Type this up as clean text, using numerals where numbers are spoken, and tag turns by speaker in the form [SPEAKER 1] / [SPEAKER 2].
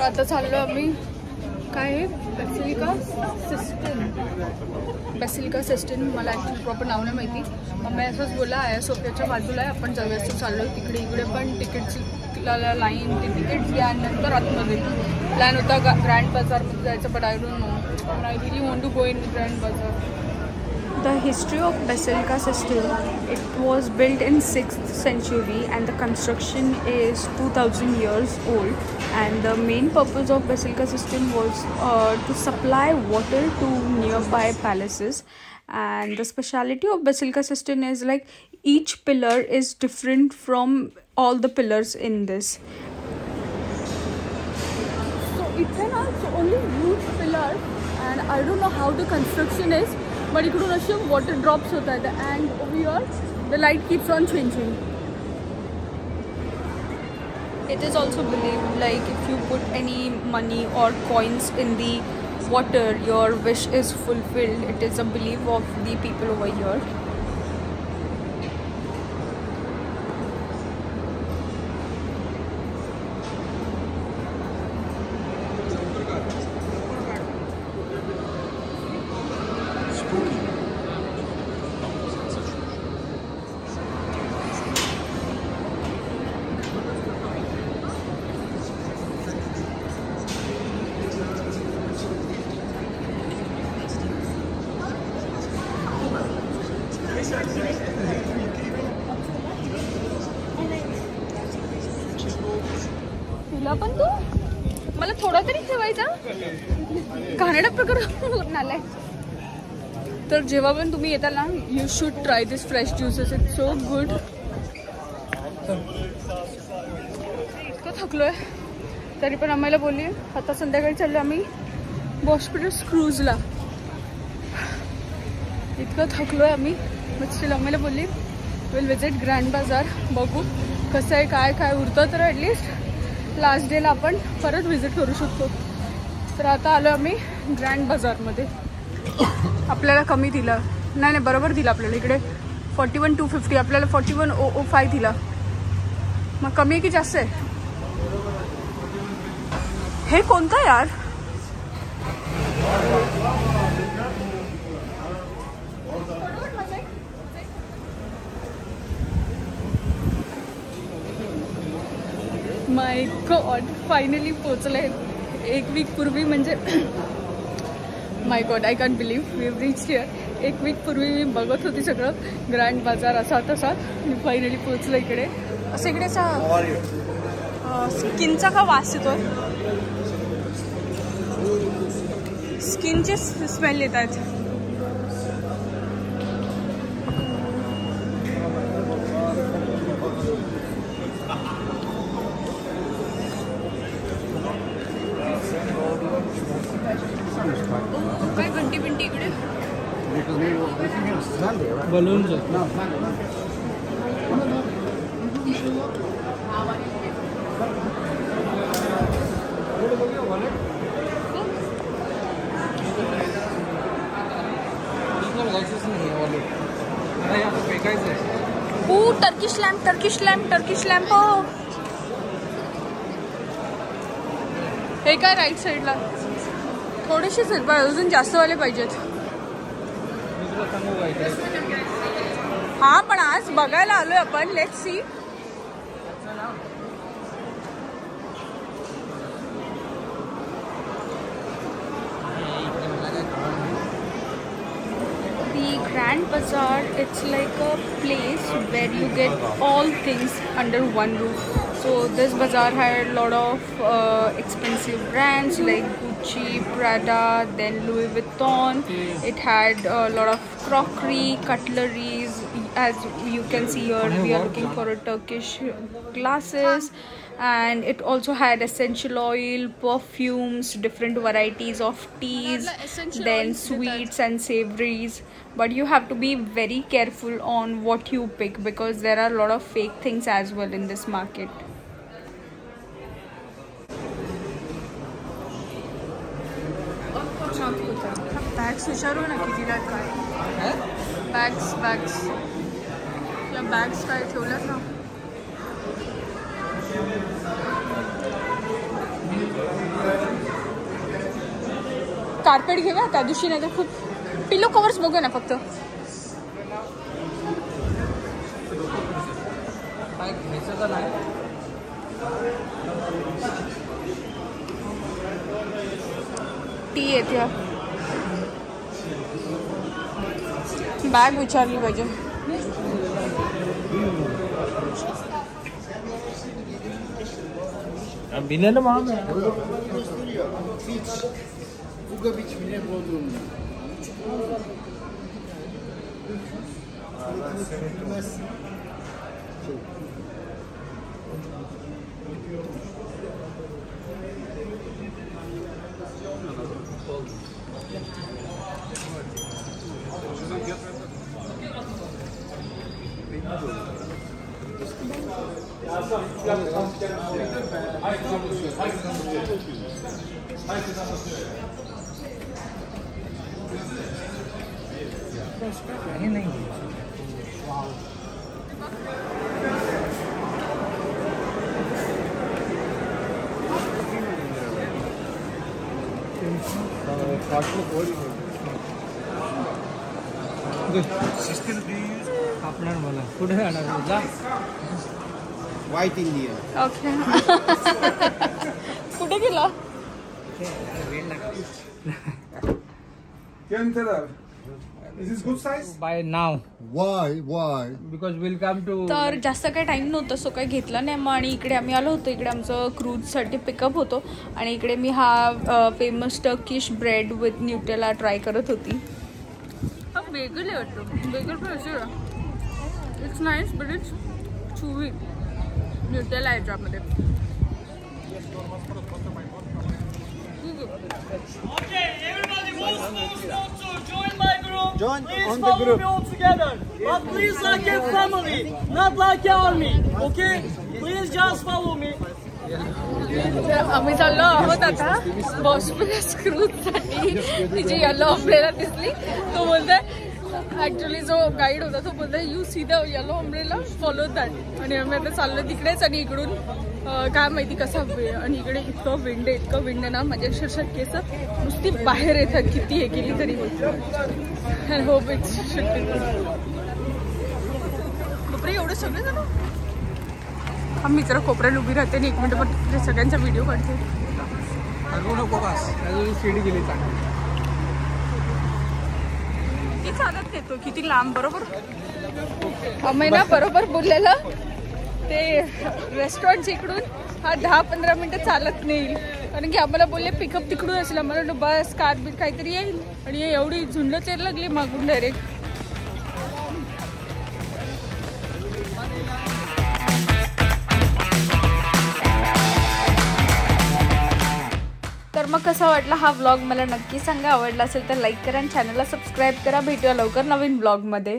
[SPEAKER 1] आता चाललो आम्ही काय आहे बेसिलिका सिस्टिन मला ॲक्च्युली प्रॉपर नाव नाही माहिती. मम्मी असंच बोला आया सोफियाच्या बाजूला आहे आपण जाऊया असं चाललो. तिकडे इकडे पण तिकीट्सला लाईन ते तिकीट्स घ्या नंतर आतमध्ये प्लॅन होता ग्रँड बाजारमध्ये जायचं but I don't know I really want to go in Grand Bazaar. The history of Basilica Sistine, it was built in 6th century and the construction is 2000 years old, and the main purpose of Basilica Sistine was to supply water to nearby palaces. And the speciality of Basilica Sistine is like each pillar is different from all the pillars in this. So it's an only huge pillar and I don't know how the construction is. But इकडून असे water drops होत आहेत and over here the light keeps on changing. It is also believed like if you put any money or coins in the water, your wish is fulfilled. It is a belief of the people over here. तुला पण तू मला थोडा तरी ठेवायचा घाणेरडा प्रकार आलाय. तर जेव्हा पण तुम्ही येताल ना you should try this fresh juices. It's so good. इतकं थकलोय तरी पण आम्हाला बोलली आता संध्याकाळी चाललो आम्ही बॉस्पिटस क्रूजला. इतकं थकलोय आम्ही बट स्टील आम्हाला बोलली विल विजिट ग्रँड बाजार. बघू कसं आहे काय काय उरतं तर ॲटलिस्ट लास्ट डेला आपण परत व्हिजिट करू शकतो. तर आता आलो आम्ही ग्रँड बाजारमध्ये. आपल्याला कमी दिला नाही बरोबर दिला आपल्याला इकडे 41,250 आपल्याला 41,005 दिला. मग कमी आहे की जास्त आहे. हे कोणतं यार माय गॉड फायनली पोचले. एक वीक पूर्वी म्हणजे my God I can't believe we have reached here. एक वीक पूर्वी मी बघत होती सगळं ग्रँड बाजार असा तसा मी फायनली पोचलो इकडे. असं इकडे स्किनचा का वास येतो. स्किनचे स्मेल येत आहेत. काय घंटी बिंटी इकडे
[SPEAKER 2] बलून
[SPEAKER 1] टर्किश लॅम्प हो. हे काय राईट साईडला थोडेसेच आहेत पण अजून जास्त वाले पाहिजेत. हा पण आज बघायला आलोय आपण. Let's see. The Grand Bazaar, it's like a place where you get all things under one roof. So this bazaar had a lot of expensive brands like Gucci, Prada, then Louis Vuitton. It had a lot of crockery, cutleries. As you can see here, we are looking for a Turkish glasses. And it also had essential oil, perfumes, different varieties of teas, then sweets and savories. But you have to be very careful on what you pick because there are a lot of fake things as well in this market. Bags विचारू ना कितीला काय. Bags या bags काय ठेवल्यात ना. Carpet घेऊया त्या दिवशी, नाही तर खूप पिलो कवर्स बघूया ना फक्त. टी येते, बॅग विचारली पाहिजे.
[SPEAKER 2] White Indian.
[SPEAKER 1] ओके. कुठे गेला?
[SPEAKER 3] Is this good size?
[SPEAKER 4] By now.
[SPEAKER 2] Why?
[SPEAKER 4] Because we'll come to.
[SPEAKER 1] तर जास्त काही टाइम नव्हतं, सो काही घेतला नाही मग. आणि इकडे आम्ही आलो होतो, इकडे आमचं क्रूजसाठी पिकअप होतो. आणि इकडे मी हा famous Turkish bread with Nutella try करत होती. हा बेगल आहे वाटतं, बेगल पण असेल. It's nice but it's chewy. Nutella आहे याच्यामध्ये.
[SPEAKER 5] Okay, everybody wants to join my group.
[SPEAKER 2] Join
[SPEAKER 5] please
[SPEAKER 2] on the
[SPEAKER 5] follow
[SPEAKER 2] group.
[SPEAKER 5] me all together. But please like a family, not like an army. Okay? Please just follow me.
[SPEAKER 1] तर आम्ही चाललो आहोत आता Bosphorus क्रूजसाठी. तिची yellow umbrella दिसली, तो बोलतोय actually जो गाईड होता तो बोलतोय you see the yellow umbrella, follow that. आणि आम्ही आता चाललो तिकडेच. आणि इकडून काय माहिती कसा आणि इकडे इतकं विंड आहे ना, माझ्या अक्षरशः केस नुसती बाहेर येतात किती हे केली तरी. होप इट्स बापरे एवढं सगळे जण. आम्ही जरा कोपऱ्यात उभी राहते आणि 1 मिनिट पण सगळ्यांचा व्हिडिओ काढते. ती चालत येतो किती लांब. बरोबर आम्ही ना बरोबर बोललेलं ते रेस्टॉरंट इकडून हा 10-15 मिनिटं चालत नाही. कारण की आम्हाला बोलले पिकअप तिकडून असेल. आम्हाला बस कार बिल काहीतरी येईल. आणि एवढी झुंड चेर लागली मागून डायरेक्ट. तर मग कसा वाटला हा व्लॉग मला नक्की सांगा. आवडला असेल तर लाईक करा आणि चॅनलला सबस्क्राईब करा. भेटूया लवकर नवीन व्लॉगमध्ये.